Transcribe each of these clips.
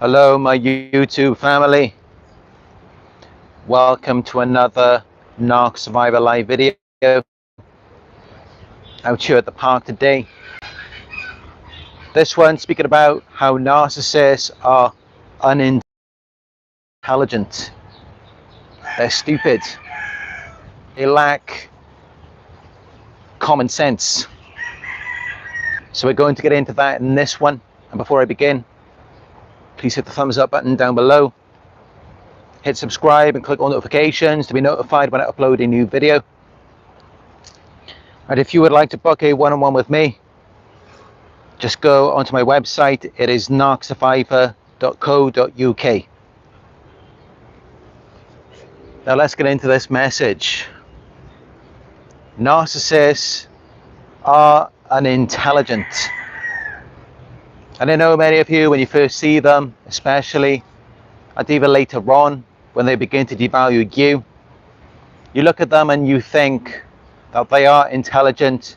Hello, my YouTube family. Welcome to another Narc Survivor live video out here at the park today. This one speaking about how narcissists are unintelligent. They're stupid. They lack common sense. So we're going to get into that in this one. And before I begin, please hit the thumbs up button down below. Hit subscribe and click on notifications to be notified when I upload a new video. And if you would like to book a one-on-one with me, just go onto my website. It is narcsurvivor.co.uk. Now let's get into this message. Narcissists are unintelligent. And I know many of you, when you first see them, especially, and even later on, when they begin to devalue you, you look at them and you think that they are intelligent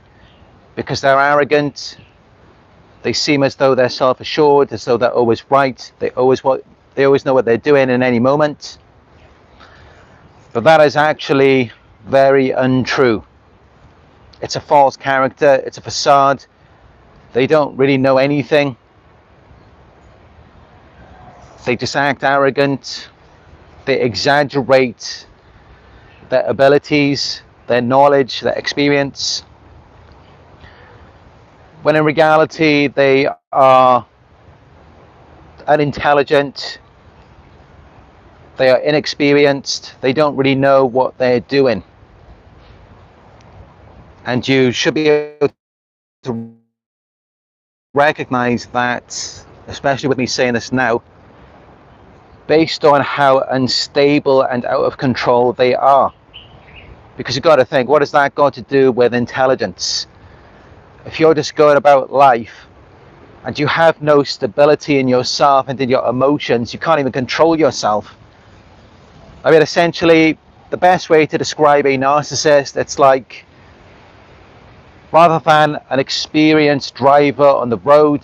because they're arrogant. They seem as though they're self-assured, as though they're always right. They always know what they're doing in any moment. But that is actually very untrue. It's a false character. It's a facade. They don't really know anything. They just act arrogant. They exaggerate their abilities, their knowledge, their experience. When in reality, they are unintelligent. They are inexperienced. They don't really know what they're doing. And you should be able to recognize that, especially with me saying this now, based on how unstable and out of control they are. Because you've got to think, what has that got to do with intelligence? If you're just going about life and you have no stability in yourself and in your emotions, you can't even control yourself. I mean, essentially, the best way to describe a narcissist, it's like, rather than an experienced driver on the road,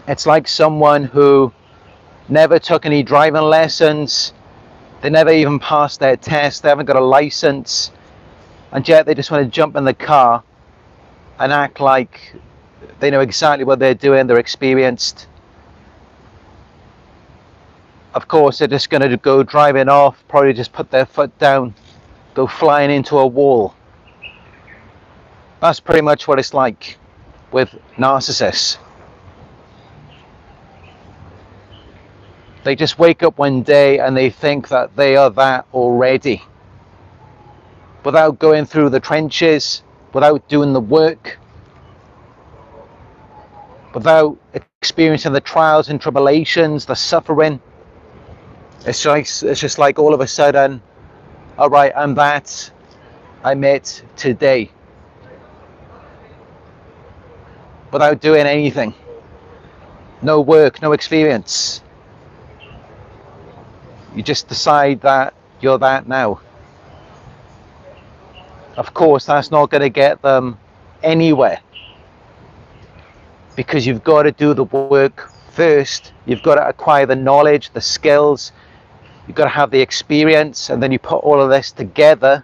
it's like someone who never took any driving lessons. They never even passed their test. They haven't got a license, and yet they just want to jump in the car and act like they know exactly what they're doing. They're experienced. Of course, they're just going to go driving off, probably just put their foot down, go flying into a wall. That's pretty much what it's like with narcissists. They just wake up one day and they think that they are that already. Without going through the trenches, without doing the work, without experiencing the trials and tribulations, the suffering. It's just like all of a sudden, all right, I'm that. I'm it today. Without doing anything. No work, no experience. You just decide that you're that now. Of course, that's not going to get them anywhere. Because you've got to do the work first. You've got to acquire the knowledge, the skills. You've got to have the experience. And then you put all of this together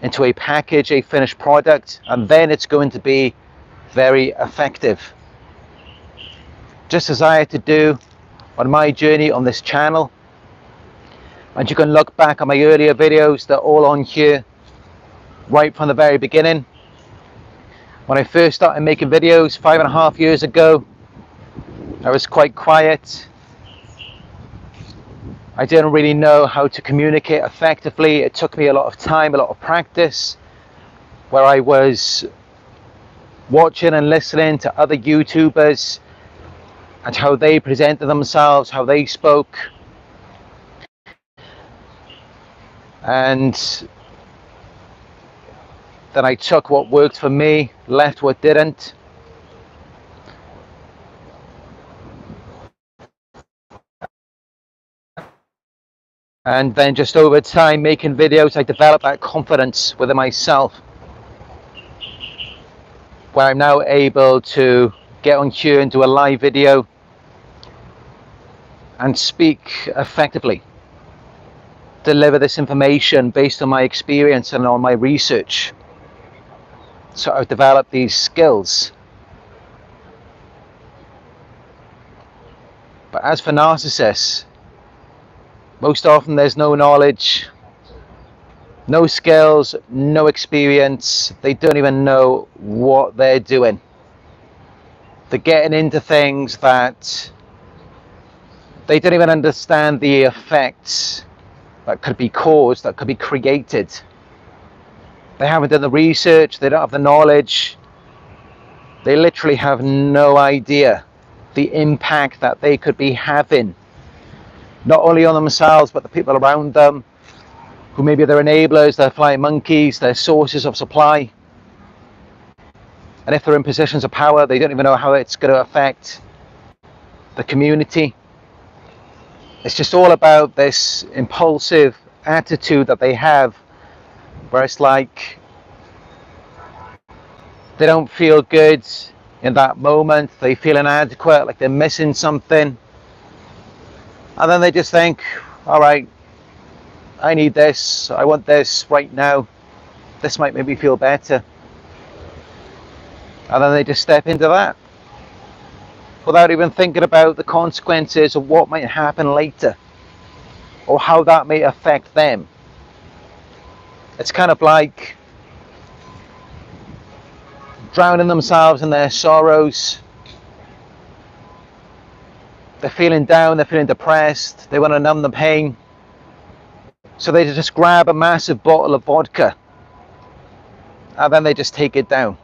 into a package, a finished product. And then it's going to be very effective. Just as I had to do on my journey on this channel. And you can look back on my earlier videos. They're all on here right from the very beginning. When I first started making videos 5.5 years ago, I was quite quiet. I didn't really know how to communicate effectively. It took me a lot of time, a lot of practice, where I was watching and listening to other YouTubers and how they presented themselves, how they spoke. And then I took what worked for me, left what didn't. And then just over time, making videos, I developed that confidence within myself, where I'm now able to get on here and do a live video and speak effectively, deliver this information based on my experience and on my research. So I've developed these skills. But as for narcissists, most often there's no knowledge, no skills, no experience. They don't even know what they're doing. They're getting into things that they don't even understand the effects that could be caused, that could be created. They haven't done the research, they don't have the knowledge. They literally have no idea the impact that they could be having, not only on themselves, but the people around them, who maybe they're enablers, they're flying monkeys, they're sources of supply. And if they're in positions of power, they don't even know how it's going to affect the community. It's just all about this impulsive attitude that they have, where it's like they don't feel good in that moment, they feel inadequate, like they're missing something. And then they just think, all right, I need this, I want this right now, this might make me feel better. And then they just step into that without even thinking about the consequences of what might happen later, or how that may affect them. It's kind of like drowning themselves in their sorrows. They're feeling down, they're feeling depressed, they want to numb the pain. So they just grab a massive bottle of vodka and then they just take it down.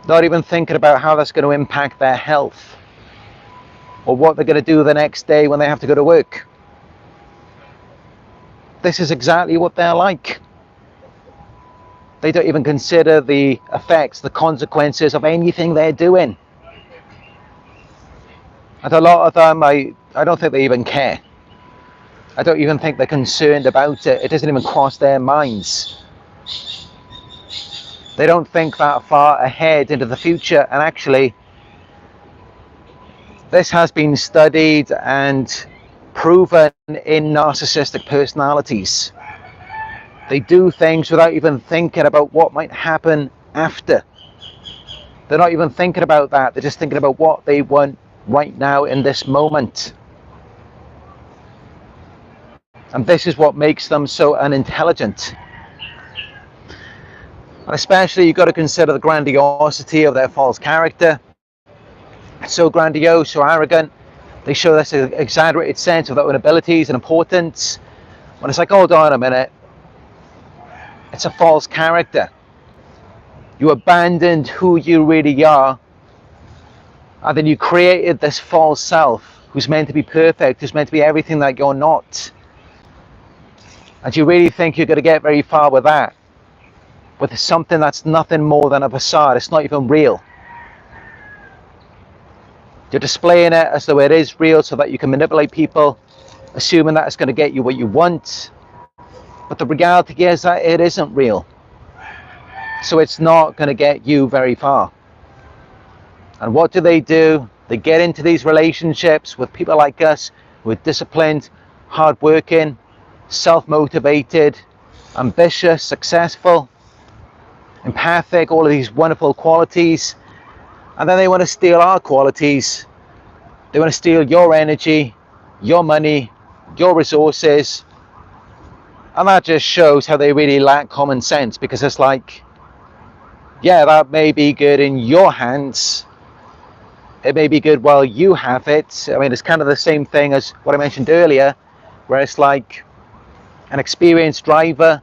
Not even thinking about how that's going to impact their health, or what they're going to do the next day when they have to go to work. This is exactly what they're like. They don't even consider the effects, the consequences of anything they're doing. And a lot of them, I don't think they even care. I don't even think they're concerned about it. It doesn't even cross their minds. They don't think that far ahead into the future. And actually, this has been studied and proven in narcissistic personalities. They do things without even thinking about what might happen after. They're not even thinking about that. They're just thinking about what they want right now in this moment. And this is what makes them so unintelligent. And especially, you've got to consider the grandiosity of their false character. It's so grandiose, so arrogant. They show this exaggerated sense of their own abilities and importance. When it's like, hold on a minute. It's a false character. You abandoned who you really are, and then you created this false self who's meant to be perfect, who's meant to be everything that you're not. And you really think you're going to get very far with that, with something that's nothing more than a facade. It's not even real. You're displaying it as though it is real so that you can manipulate people, assuming that it's going to get you what you want. But the reality is that it isn't real. So it's not going to get you very far. And what do? They get into these relationships with people like us, who are disciplined, hardworking, self-motivated, ambitious, successful, empathic, all of these wonderful qualities. And then they want to steal our qualities. They want to steal your energy, your money, your resources. And that just shows how they really lack common sense, because it's like, yeah, that may be good in your hands. It may be good while you have it. I mean, it's kind of the same thing as what I mentioned earlier, where it's like an experienced driver.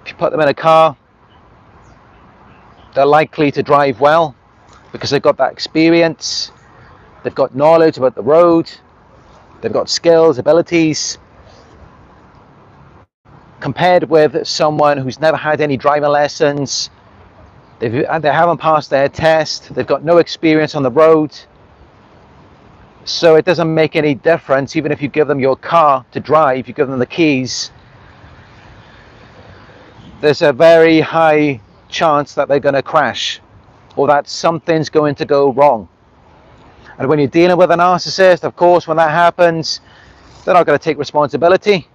If you put them in a car, they're likely to drive well because they've got that experience. They've got knowledge about the road. They've got skills, abilities. Compared with someone who's never had any driving lessons, they haven't passed their test, they've got no experience on the road. So it doesn't make any difference, even if you give them your car to drive, you give them the keys, there's a very high chance that they're going to crash, or that something's going to go wrong. And when you're dealing with a narcissist, of course, when that happens, they're not going to take responsibility.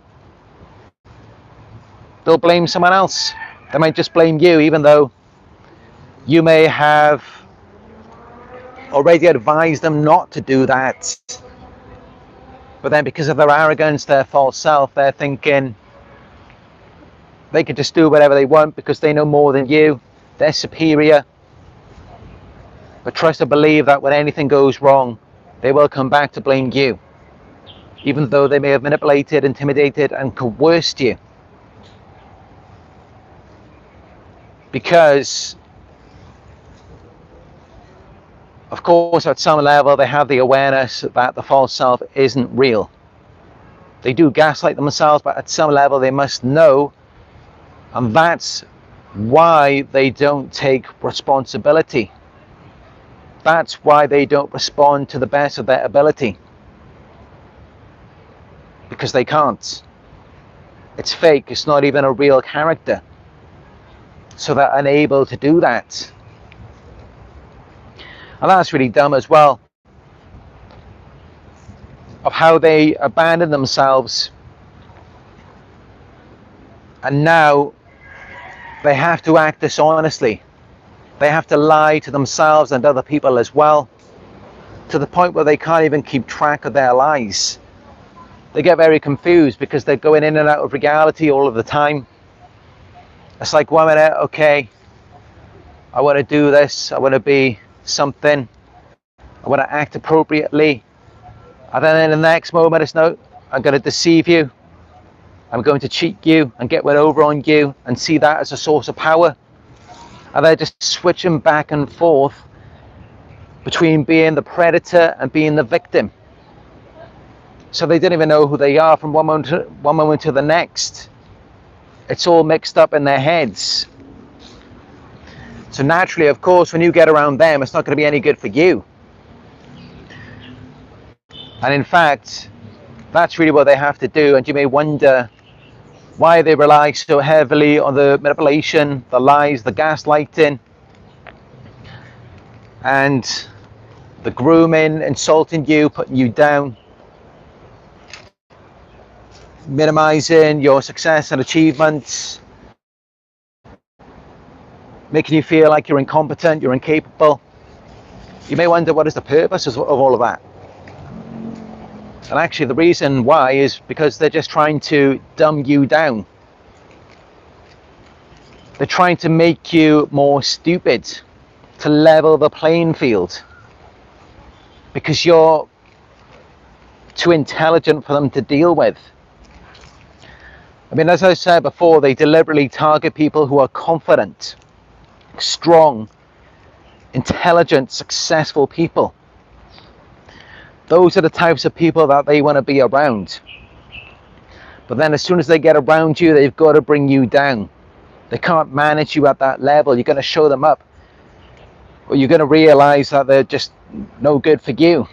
They'll blame someone else. They might just blame you, even though you may have already advised them not to do that. But then because of their arrogance, their false self, they're thinking they can just do whatever they want because they know more than you. They're superior. But trust and believe that when anything goes wrong, they will come back to blame you, even though they may have manipulated, intimidated, and coerced you. Because, of course, at some level, they have the awareness that the false self isn't real. They do gaslight themselves, but at some level, they must know, and that's why they don't take responsibility. That's why they don't respond to the best of their ability. Because they can't. It's fake. It's not even a real character. So they're unable to do that. And that's really dumb as well. Of how they abandon themselves. And now they have to act dishonestly. They have to lie to themselves and other people as well, to the point where they can't even keep track of their lies. They get very confused because they're going in and out of reality all of the time. It's like 1 minute, okay, I want to do this, I want to be something, I want to act appropriately. And then in the next moment, it's no, I'm going to deceive you, I'm going to cheat you and get one over on you and see that as a source of power. And they're just switching back and forth between being the predator and being the victim. So they don't even know who they are from one moment to the next. It's all mixed up in their heads. So naturally, of course, when you get around them, it's not going to be any good for you. And in fact, that's really what they have to do. And you may wonder why they rely so heavily on the manipulation, the lies, the gaslighting, and the grooming, insulting you, putting you down, minimizing your success and achievements, making you feel like you're incompetent, you're incapable. You may wonder, what is the purpose of all of that? And actually the reason why is because they're just trying to dumb you down. They're trying to make you more stupid, to level the playing field, because you're too intelligent for them to deal with. I mean, as I said before, they deliberately target people who are confident, strong, intelligent, successful people. Those are the types of people that they want to be around. But then as soon as they get around you, they've got to bring you down. They can't manage you at that level. You're going to show them up. Or you're going to realize that they're just no good for you.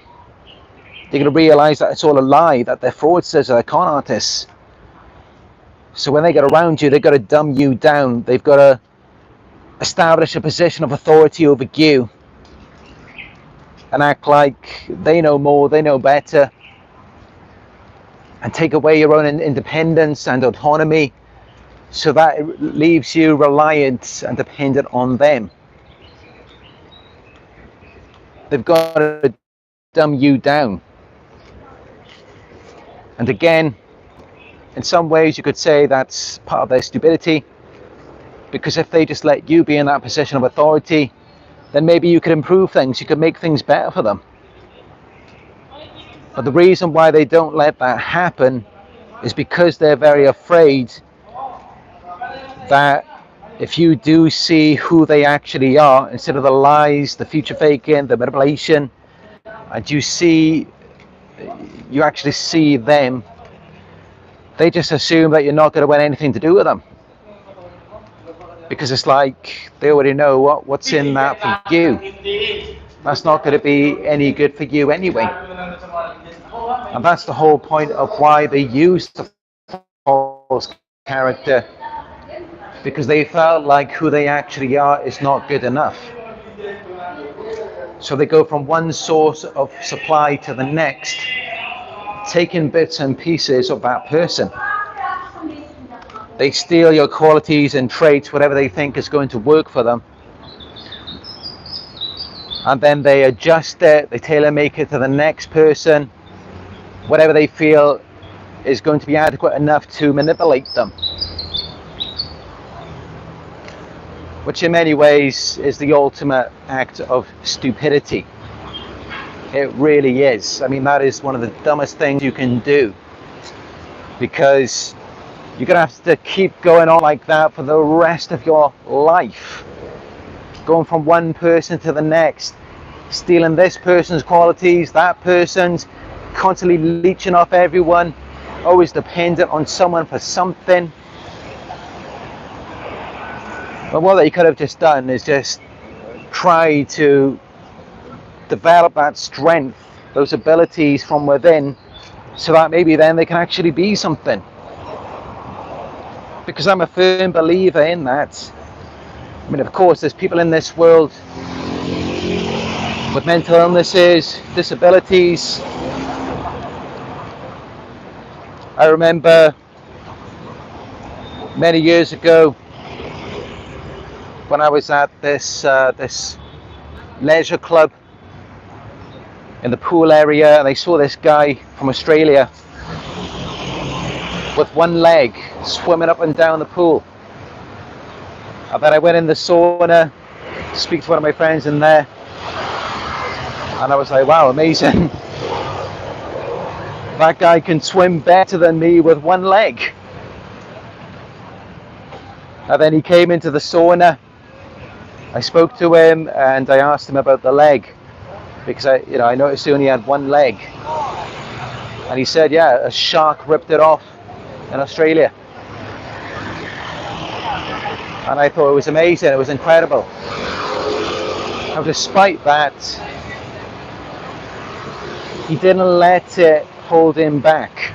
You're going to realize that it's all a lie, that they're fraudsters, they're con artists. So when they get around you, they've got to dumb you down. They've got to establish a position of authority over you and act like they know more, they know better, and take away your own independence and autonomy, so that it leaves you reliant and dependent on them. They've got to dumb you down. And again, in some ways you could say that's part of their stupidity, because if they just let you be in that position of authority, then maybe you could improve things, you could make things better for them. But the reason why they don't let that happen is because they're very afraid that if you do see who they actually are, instead of the lies, the future faking, the manipulation, and you actually see them, they just assume that you're not going to want anything to do with them. Because it's like they already know what's in that for you. That's not going to be any good for you anyway. And that's the whole point of why they use the false character, because they felt like who they actually are is not good enough. So they go from one source of supply to the next, taking bits and pieces of that person. They steal your qualities and traits, whatever they think is going to work for them, and then they adjust it, they tailor make it to the next person, whatever they feel is going to be adequate enough to manipulate them. Which in many ways is the ultimate act of stupidity. It really is. I mean, that is one of the dumbest things you can do, because you're going to have to keep going on like that for the rest of your life. Going from one person to the next, stealing this person's qualities, that person's, constantly leeching off everyone, always dependent on someone for something. But what they could have just done is just try to develop that strength, those abilities from within, so that maybe then they can actually be something. Because I'm a firm believer in that. I mean, of course, there's people in this world with mental illnesses, disabilities. I remember many years ago when I was at this leisure club in the pool area, and I saw this guy from Australia with one leg swimming up and down the pool. And then I went in the sauna to speak to one of my friends in there, and I was like, wow, amazing. That guy can swim better than me with one leg. And then he came into the sauna. I spoke to him and I asked him about the leg, because I noticed he only had one leg. And he said, yeah, a shark ripped it off in Australia. And I thought it was amazing, it was incredible. Now, despite that, he didn't let it hold him back.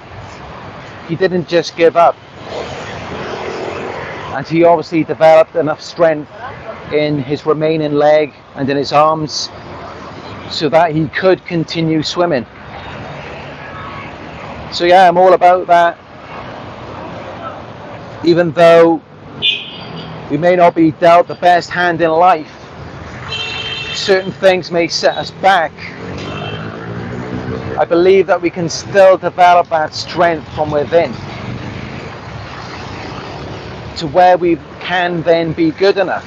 He didn't just give up. And he obviously developed enough strength in his remaining leg and in his arms so that he could continue swimming. So yeah, I'm all about that. Even though we may not be dealt the best hand in life, certain things may set us back, I believe that we can still develop that strength from within to where we can then be good enough.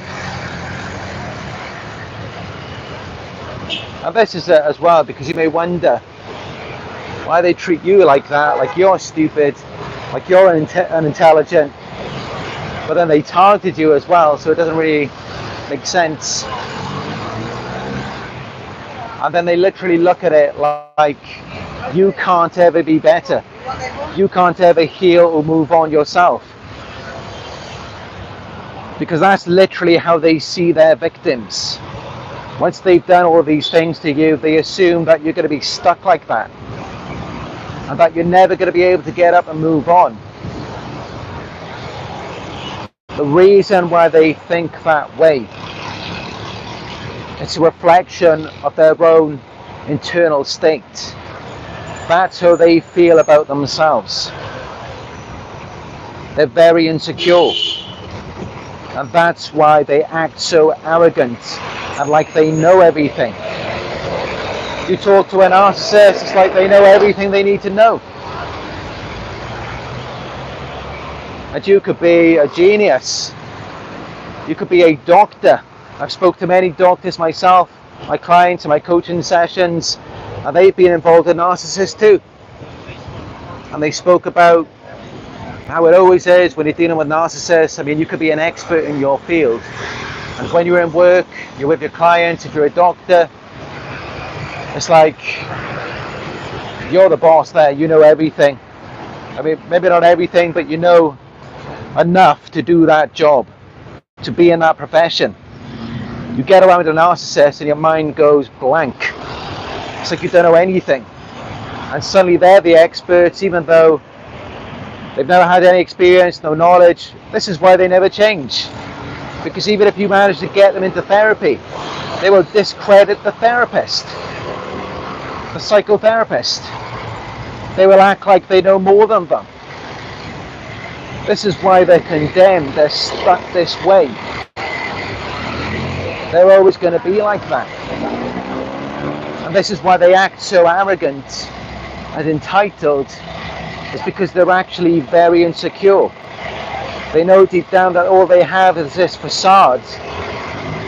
And this is as well, because you may wonder why they treat you like that, like you're stupid, like you're unintelligent, but then they targeted you as well, so it doesn't really make sense. And then they literally look at it like you can't ever be better. You can't ever heal or move on yourself. Because that's literally how they see their victims. Once they've done all of these things to you, they assume that you're going to be stuck like that. And that you're never going to be able to get up and move on. The reason why they think that way, it's a reflection of their own internal state. That's how they feel about themselves. They're very insecure. And that's why they act so arrogant and like they know everything. You talk to a narcissist, it's like they know everything they need to know. And you could be a genius. You could be a doctor. I've spoke to many doctors myself, my clients in my coaching sessions, and they've been involved in narcissists too. And they spoke about how it always is when you're dealing with narcissists. I mean, you could be an expert in your field, and when you're in work, you're with your clients, if you're a doctor, it's like you're the boss there, you know everything. I mean, maybe not everything, but you know enough to do that job, to be in that profession. You get around a narcissist and your mind goes blank. It's like you don't know anything. And suddenly they're the experts, even though they've never had any experience, no knowledge. This is why they never change. Because even if you manage to get them into therapy, they will discredit the therapist, the psychotherapist. They will act like they know more than them. This is why they're condemned, they're stuck this way. They're always going to be like that. And this is why they act so arrogant and entitled. It's because they're actually very insecure. They know deep down that all they have is this facade,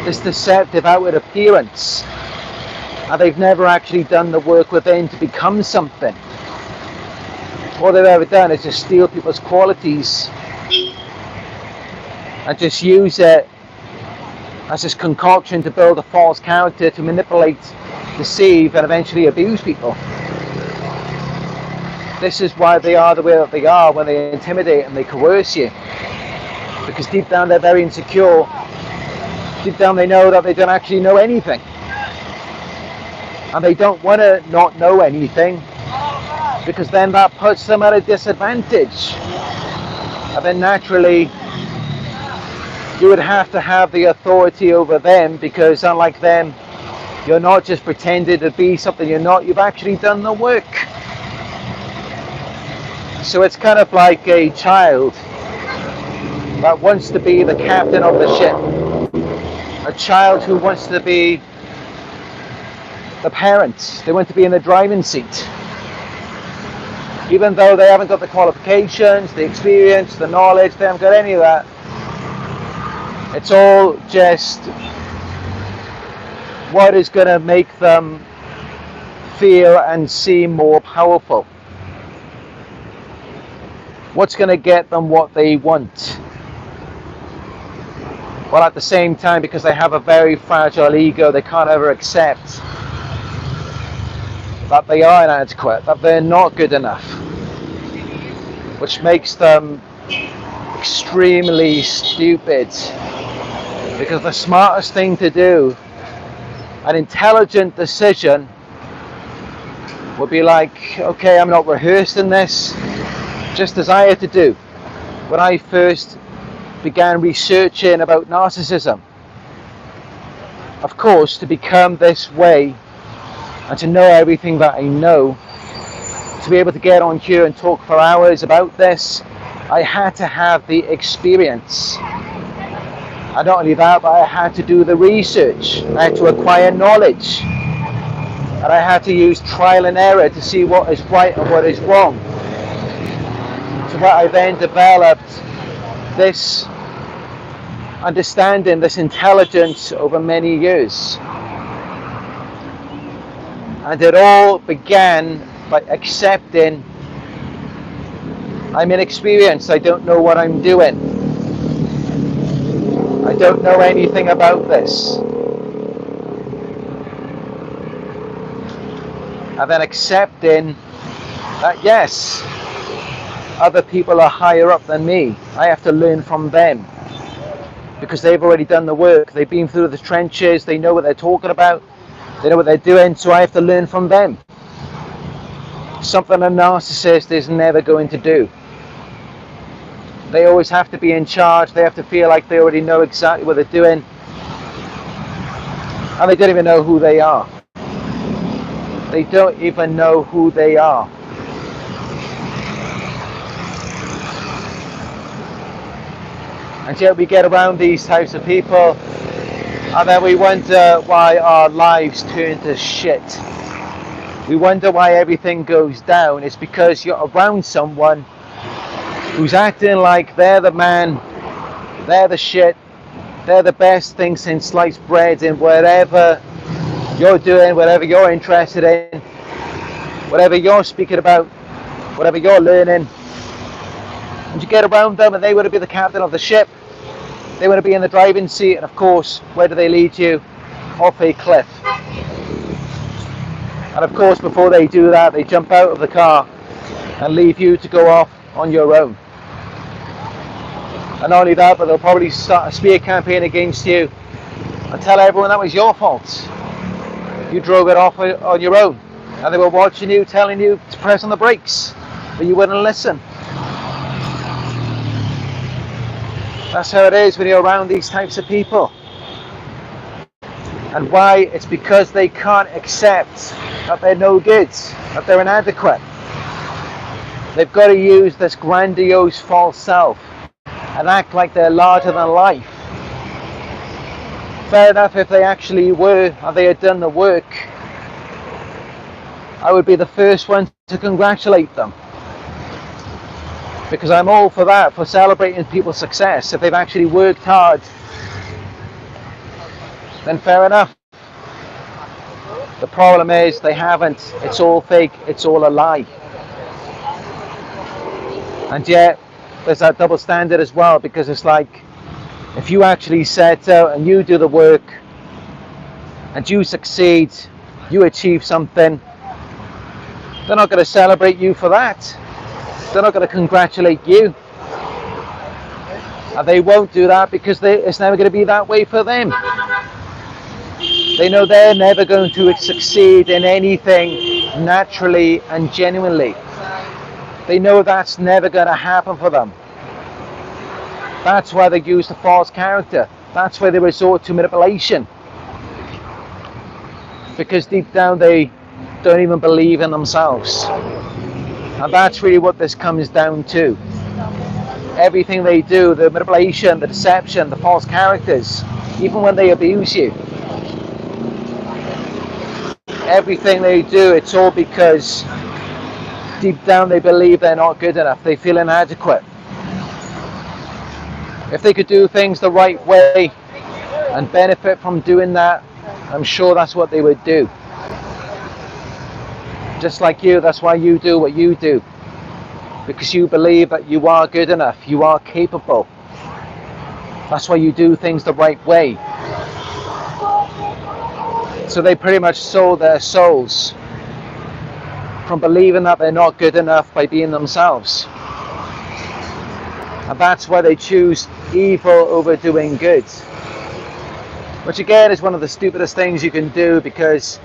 this deceptive outward appearance, and they've never actually done the work within to become something. All they've ever done is just steal people's qualities and just use it as this concoction to build a false character, to manipulate, deceive, and eventually abuse people. This is why they are the way that they are when they intimidate and they coerce you. Because deep down they're very insecure. Deep down they know that they don't actually know anything. And they don't want to not know anything, because then that puts them at a disadvantage. And then naturally you would have to have the authority over them, because unlike them, you're not just pretending to be something you're not, you've actually done the work. So it's kind of like a child that wants to be the captain of the ship. A child who wants to be the parent. They want to be in the driving seat. Even though they haven't got the qualifications, the experience, the knowledge, they haven't got any of that. It's all just what is going to make them feel and seem more powerful. What's going to get them what they want. While at the same time, because they have a very fragile ego, they can't ever accept that they are inadequate, that they're not good enough, which makes them extremely stupid. Because the smartest thing to do, an intelligent decision, would be like, okay, I'm not rehearsing this, just as I had to do when I first began researching about narcissism. Of course, to become this way and to know everything that I know, to be able to get on here and talk for hours about this, I had to have the experience. And not only that, but I had to do the research. I had to acquire knowledge. And I had to use trial and error to see what is right and what is wrong. So that I then developed this understanding, this intelligence over many years. And it all began by accepting I'm inexperienced, I don't know what I'm doing. I don't know anything about this. And then accepting that yes, other people are higher up than me. I have to learn from them. Because they've already done the work. They've been through the trenches. They know what they're talking about. They know what they're doing. So I have to learn from them. Something a narcissist is never going to do. They always have to be in charge. They have to feel like they already know exactly what they're doing. And they don't even know who they are. They don't even know who they are. And yet we get around these types of people and then we wonder why our lives turn to shit. We wonder why everything goes down. It's because you're around someone who's acting like they're the man, they're the shit, they're the best thing since sliced bread in whatever you're doing, whatever you're interested in, whatever you're speaking about, whatever you're learning. And you get around them and they want to be the captain of the ship. They want to be in the driving seat, and of course, where do they lead you? Off a cliff. And of course, before they do that, they jump out of the car and leave you to go off on your own. And not only that, but they'll probably start a smear campaign against you and tell everyone that was your fault. You drove it off on your own. And they were watching you, telling you to press on the brakes, but you wouldn't listen. That's how it is when you're around these types of people. And why? It's because they can't accept that they're no good, that they're inadequate. They've got to use this grandiose false self and act like they're larger than life. Fair enough, if they actually were, and they had done the work, I would be the first one to congratulate them. Because I'm all for that, for celebrating people's success. If they've actually worked hard, then fair enough. The problem is they haven't. It's all fake, it's all a lie. And yet, there's that double standard as well, because it's like, if you actually set out and you do the work, and you succeed, you achieve something, they're not going to celebrate you for that. They're not going to congratulate you. And they won't do that because it's never going to be that way for them. They know they're never going to succeed in anything naturally and genuinely. They know that's never going to happen for them. That's why they use the false character. That's why they resort to manipulation. Because deep down they don't even believe in themselves. And that's really what this comes down to. Everything they do, the manipulation, the deception, the false characters, even when they abuse you, everything they do, it's all because deep down they believe they're not good enough. They feel inadequate. If they could do things the right way and benefit from doing that, I'm sure that's what they would do. Just like you, that's why you do what you do. Because you believe that you are good enough, you are capable. That's why you do things the right way. So they pretty much sold their souls from believing that they're not good enough by being themselves. And that's why they choose evil over doing good. Which again is one of the stupidest things you can do, because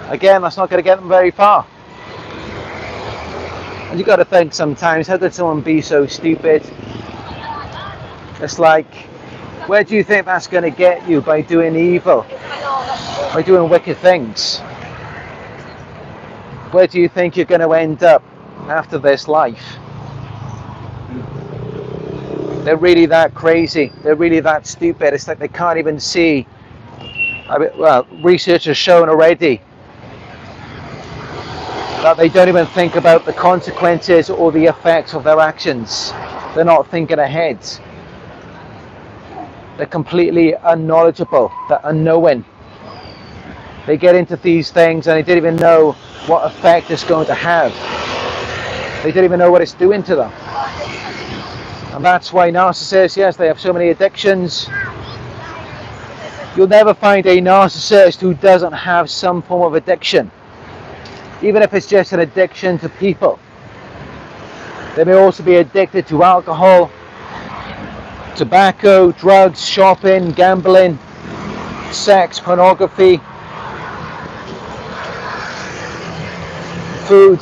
again, that's not going to get them very far. And you got to think sometimes, how could someone be so stupid? It's like, where do you think that's going to get you by doing evil, by doing wicked things? Where do you think you're going to end up after this life? They're really that crazy. They're really that stupid. It's like they can't even see. Well, research has shown already that they don't even think about the consequences or the effects of their actions. They're not thinking ahead. They're completely unknowledgeable. They're unknowing. They get into these things and they don't even know what effect it's going to have. They don't even know what it's doing to them. And that's why narcissists, yes, they have so many addictions. You'll never find a narcissist who doesn't have some form of addiction. Even if it's just an addiction to people. They may also be addicted to alcohol, tobacco, drugs, shopping, gambling, sex, pornography, food.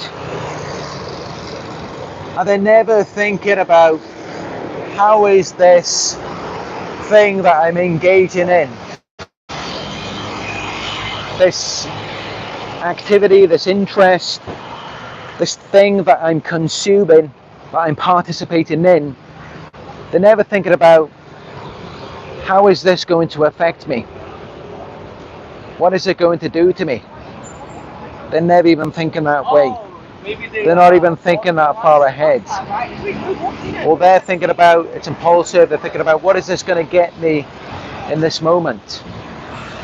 And they're never thinking about, how is this thing that I'm engaging in, this activity, this interest, this thing that I'm consuming, that I'm participating in, they're never thinking about, how is this going to affect me? What is it going to do to me? They're never even thinking that way. They're not even thinking that far ahead. All they're thinking about, it's impulsive, they're thinking about, what is this going to get me in this moment?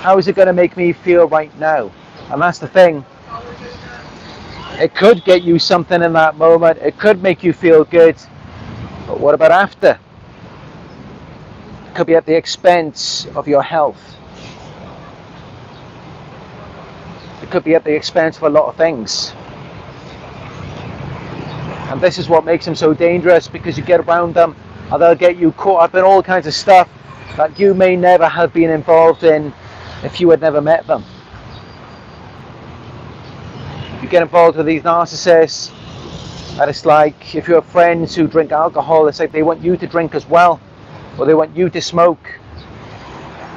How is it going to make me feel right now? And that's the thing. It could get you something in that moment. It could make you feel good. But what about after? It could be at the expense of your health. It could be at the expense of a lot of things. And this is what makes them so dangerous, because you get around them and they'll get you caught up in all kinds of stuff that you may never have been involved in if you had never met them. You get involved with these narcissists, and it's like, if you have friends who drink alcohol, it's like they want you to drink as well. or they want you to smoke.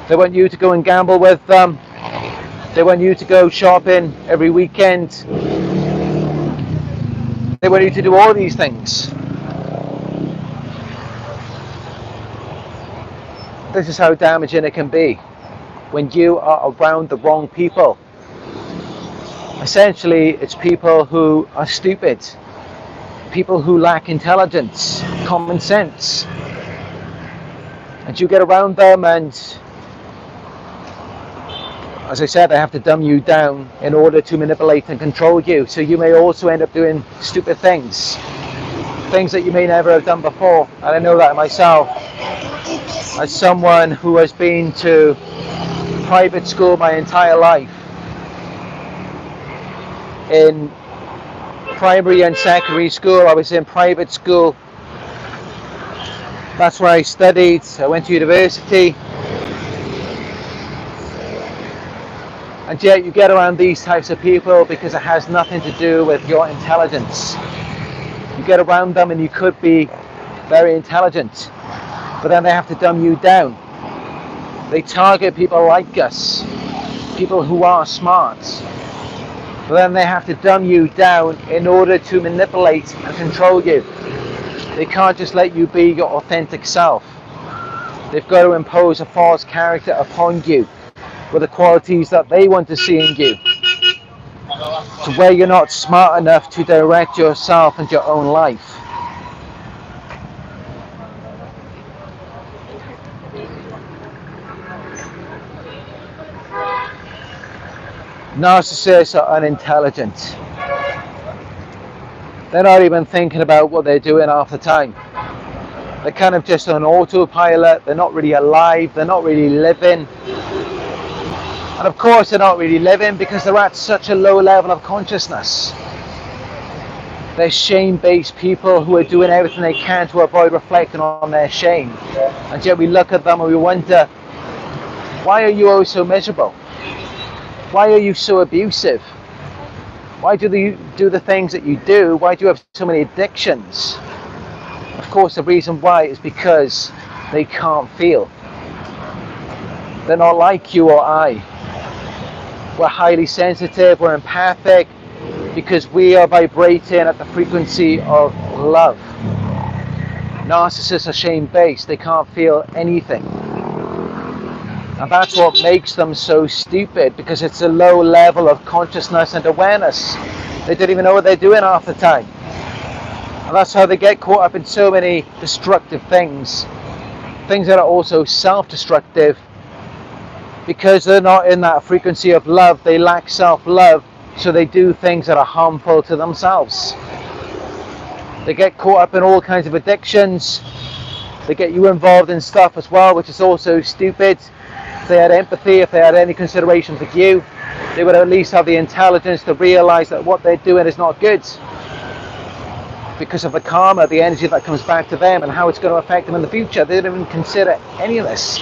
They want you to go and gamble with them. They want you to go shopping every weekend. They want you to do all these things. This is how damaging it can be when you are around the wrong people. Essentially, it's people who are stupid, people who lack intelligence, common sense. And you get around them, and as I said, they have to dumb you down in order to manipulate and control you. So you may also end up doing stupid things that you may never have done before. And I know that myself, as someone who has been to private school my entire life. In primary and secondary school, I was in private school. That's where I studied. I went to university. And yet you get around these types of people because it has nothing to do with your intelligence. You get around them and you could be very intelligent, but then they have to dumb you down. They target people like us, people who are smart. But then they have to dumb you down in order to manipulate and control you. They can't just let you be your authentic self. They've got to impose a false character upon you with the qualities that they want to see in you, to where you're not smart enough to direct yourself and your own life. Narcissists are unintelligent. They're not even thinking about what they're doing half the time. They're kind of just on autopilot. They're not really alive. They're not really living. And of course they're not really living because they're at such a low level of consciousness. They're shame-based people who are doing everything they can to avoid reflecting on their shame. And yet we look at them and we wonder, why are you always so miserable? Why are you so abusive? Why do you do the things that you do? Why do you have so many addictions? Of course, the reason why is because they can't feel. They're not like you or I. We're highly sensitive, we're empathic, because we are vibrating at the frequency of love. Narcissists are shame-based. They can't feel anything. And that's what makes them so stupid, because it's a low level of consciousness and awareness. They don't even know what they're doing half the time. And that's how they get caught up in so many destructive things. Things that are also self-destructive, because they're not in that frequency of love. They lack self-love, so they do things that are harmful to themselves. They get caught up in all kinds of addictions. They get you involved in stuff as well, which is also stupid. If they had empathy, if they had any consideration for you, they would at least have the intelligence to realize that what they're doing is not good, because of the karma, the energy that comes back to them and how it's going to affect them in the future. They don't even consider any of this,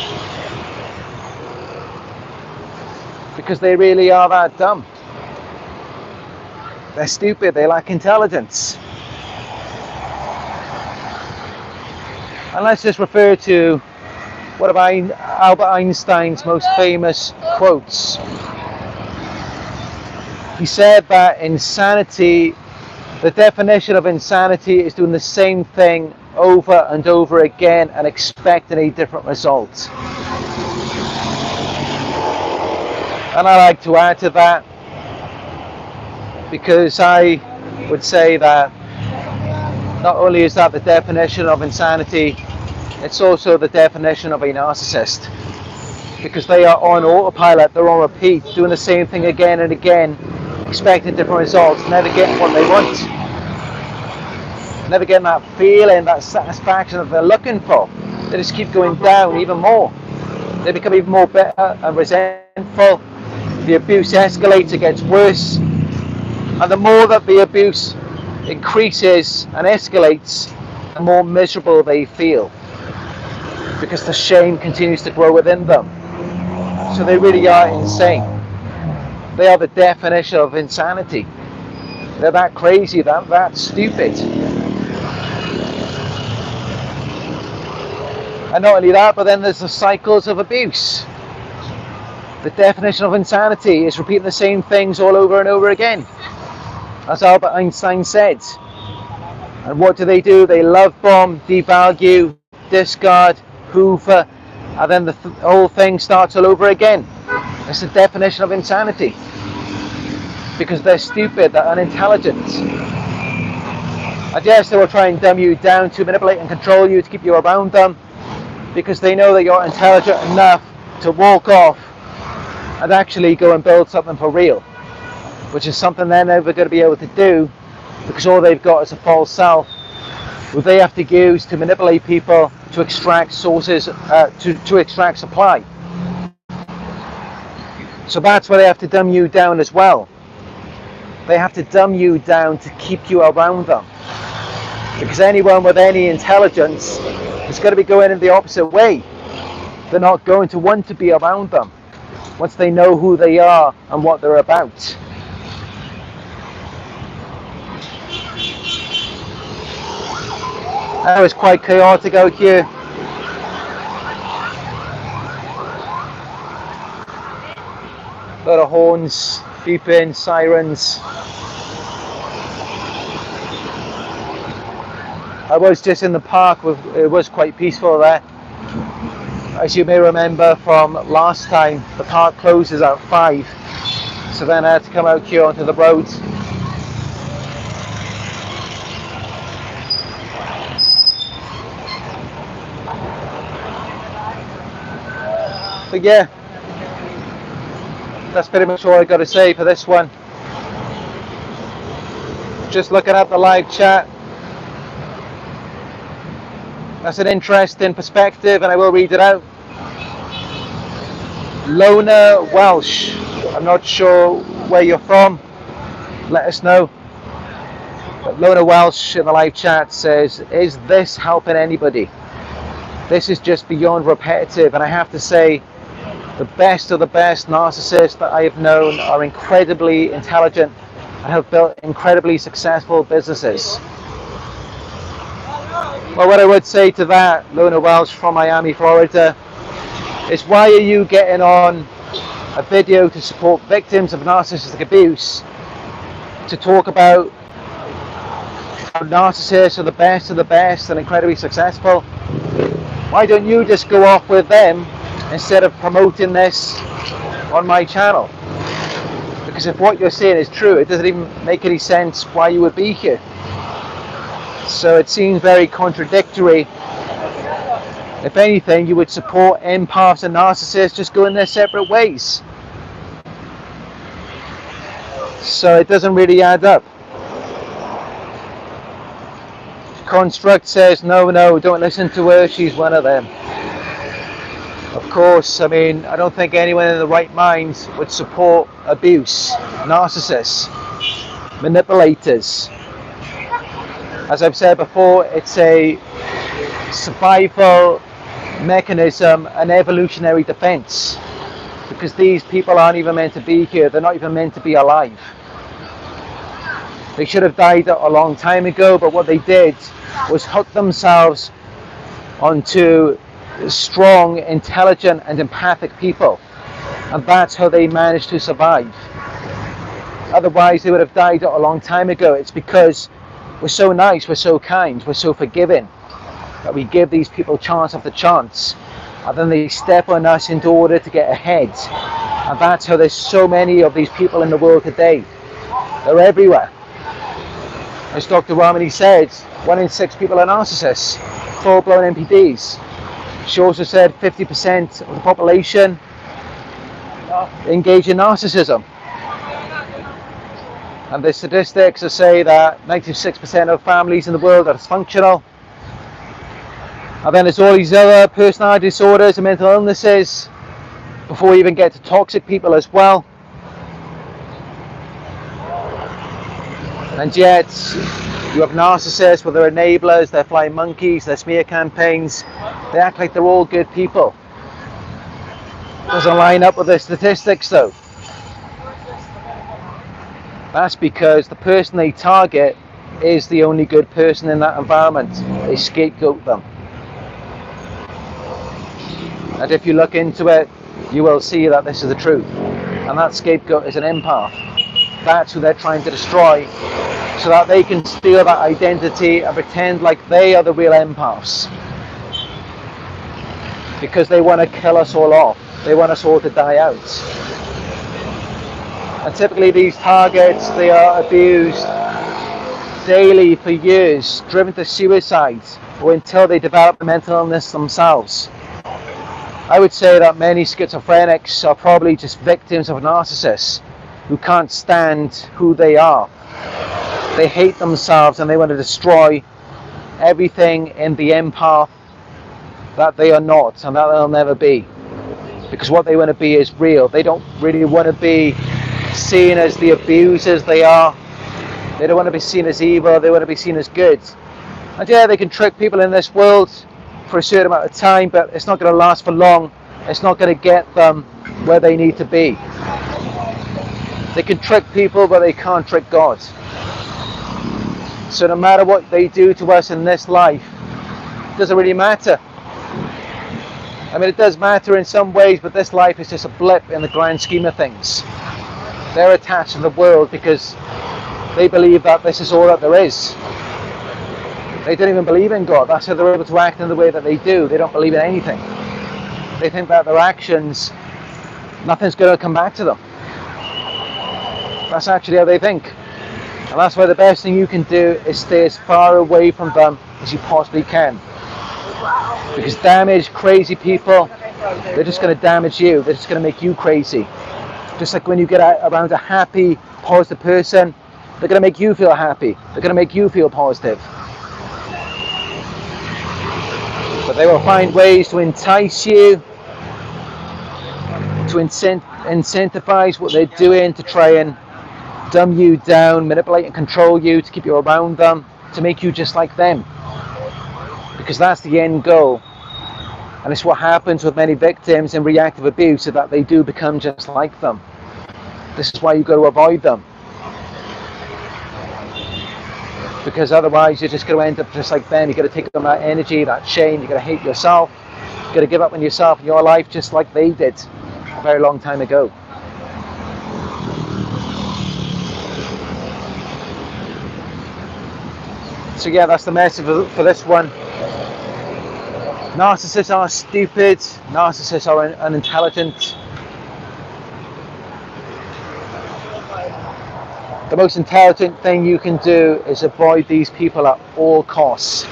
because they really are that dumb. They're stupid, they lack intelligence. And let's just refer to one of Albert Einstein's most famous quotes. He said that insanity, the definition of insanity is doing the same thing over and over again and expecting a different result. And I like to add to that, because I would say that not only is that the definition of insanity, it's also the definition of a narcissist, because they are on autopilot, they're on repeat, doing the same thing again and again, expecting different results, never getting what they want, never getting that feeling, that satisfaction that they're looking for. They just keep going down even more. They become even more bitter and resentful. The abuse escalates, it gets worse, and the more that the abuse increases and escalates, the more miserable they feel, because the shame continues to grow within them. So they really are insane. They are the definition of insanity. They're that crazy, that stupid. And not only that, but then there's the cycles of abuse. The definition of insanity is repeating the same things all over and over again, as Albert Einstein said. And what do? They love bomb, devalue, discard, hoover, and then the whole thing starts all over again. It's the definition of insanity. Because they're stupid, they're unintelligent. And yes, they will try and dumb you down to manipulate and control you to keep you around them, because they know that you're intelligent enough to walk off and actually go and build something for real, which is something they're never going to be able to do, because all they've got is a false self, who they have to use to manipulate people to extract sources, to extract supply. So that's where they have to dumb you down as well. They have to dumb you down to keep you around them, because anyone with any intelligence is going to be going in the opposite way. They're not going to want to be around them once they know who they are and what they're about. That was quite chaotic out here. A lot of horns, beeping, sirens. I was just in the park, it was quite peaceful there. As you may remember from last time, the park closes at 5, so then I had to come out here onto the road. But yeah, that's pretty much all I got to say for this one. Just looking at the live chat. That's an interesting perspective, and I will read it out. Lona Welsh, I'm not sure where you're from, let us know. But Lona Welsh in the live chat says, is this helping anybody? This is just beyond repetitive, and I have to say, the best of the best narcissists that I have known are incredibly intelligent and have built incredibly successful businesses. Well, what I would say to that, Lona Welsh from Miami, Florida, is why are you getting on a video to support victims of narcissistic abuse to talk about how narcissists are the best of the best and incredibly successful? Why don't you just go off with them instead of promoting this on my channel? Because if what you're saying is true, it doesn't even make any sense why you would be here. So it seems very contradictory. If anything, you would support empaths and narcissists just going their separate ways. So it doesn't really add up. Construct says, no, don't listen to her, she's one of them. Of course, I mean, I don't think anyone in the right mind would support abuse, narcissists, manipulators. As I've said before, it's a survival mechanism, an evolutionary defense, because these people aren't even meant to be here, they're not even meant to be alive. They should have died a long time ago, but what they did was hook themselves onto strong, intelligent and empathic people, and that's how they managed to survive. Otherwise they would have died a long time ago. It's because we're so nice, we're so kind, we're so forgiving, that we give these people chance after chance, and then they step on us in order to get ahead. And that's how there's so many of these people in the world today. They're everywhere. As Dr. Ramani said, 1 in 6 people are narcissists, full-blown NPDs. She also said 50% of the population engage in narcissism. And the statistics say that 96% of families in the world are dysfunctional. And then there's all these other personality disorders and mental illnesses, before we even get to toxic people as well. And yet, you have narcissists with their enablers, their flying monkeys, their smear campaigns. They act like they're all good people. Doesn't line up with the statistics though. That's because the person they target is the only good person in that environment. They scapegoat them. And if you look into it, you will see that this is the truth. And that scapegoat is an empath. That's who they're trying to destroy, so that they can steal that identity and pretend like they are the real empaths. Because they want to kill us all off. They want us all to die out. And typically these targets, they are abused daily for years, driven to suicide, or until they develop a mental illness themselves. I would say that many schizophrenics are probably just victims of narcissists who can't stand who they are. They hate themselves and they want to destroy everything in the empath that they are not and that they'll never be. Because what they want to be is real. They don't really want to be seen as the abusers they are. They don't want to be seen as evil. They want to be seen as good. And yeah, they can trick people in this world for a certain amount of time, but it's not going to last for long. It's not going to get them where they need to be. They can trick people, but they can't trick God. So no matter what they do to us in this life, it doesn't really matter. I mean, it does matter in some ways, but this life is just a blip in the grand scheme of things. They're attached to the world because they believe that this is all that there is. They don't even believe in God. That's how they're able to act in the way that they do. They don't believe in anything. They think that their actions, nothing's going to come back to them. That's actually how they think. And that's why the best thing you can do is stay as far away from them as you possibly can. Because damaged, crazy people, they're just going to damage you. They're just going to make you crazy. Just like when you get around a happy, positive person, they're going to make you feel happy. They're going to make you feel positive. But they will find ways to entice you, to incentivize what they're doing, to try and dumb you down, manipulate and control you, to keep you around them, to make you just like them. Because that's the end goal. And it's what happens with many victims in reactive abuse, so that they do become just like them. This is why you've got to avoid them. Because otherwise you're just going to end up just like them. You've got to take on that energy, that shame. You've got to hate yourself. You've got to give up on yourself and your life, just like they did a very long time ago. So yeah, that's the message for this one. Narcissists are stupid. Narcissists are unintelligent. The most intelligent thing you can do is avoid these people at all costs.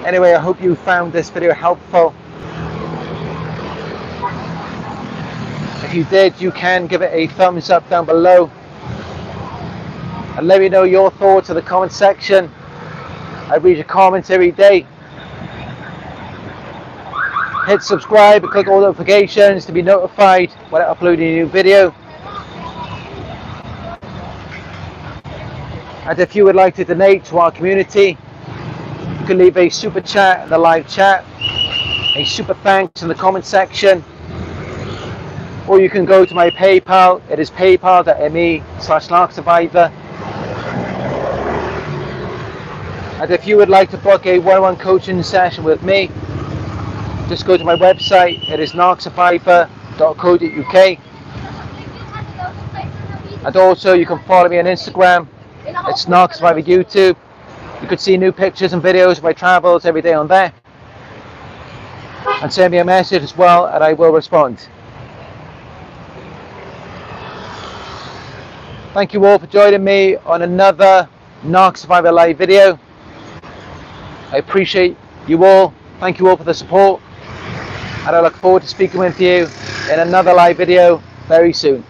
Anyway, I hope you found this video helpful. If you did, you can give it a thumbs up down below. And let me know your thoughts in the comment section. I read your comments every day. Hit subscribe and click all notifications to be notified when I upload a new video. And if you would like to donate to our community, you can leave a super chat in the live chat, a super thanks in the comment section, or you can go to my PayPal. It is paypal.me/Narc Survivor. And if you would like to book a one-on-one coaching session with me, just go to my website. It is narcsurvivor.co.uk. And also you can follow me on Instagram. It's Narc Survivor YouTube. You could see new pictures and videos of my travels every day on there. And send me a message as well and I will respond. Thank you all for joining me on another Narc Survivor live video. I appreciate you all. Thank you all for the support. And I look forward to speaking with you in another live video very soon.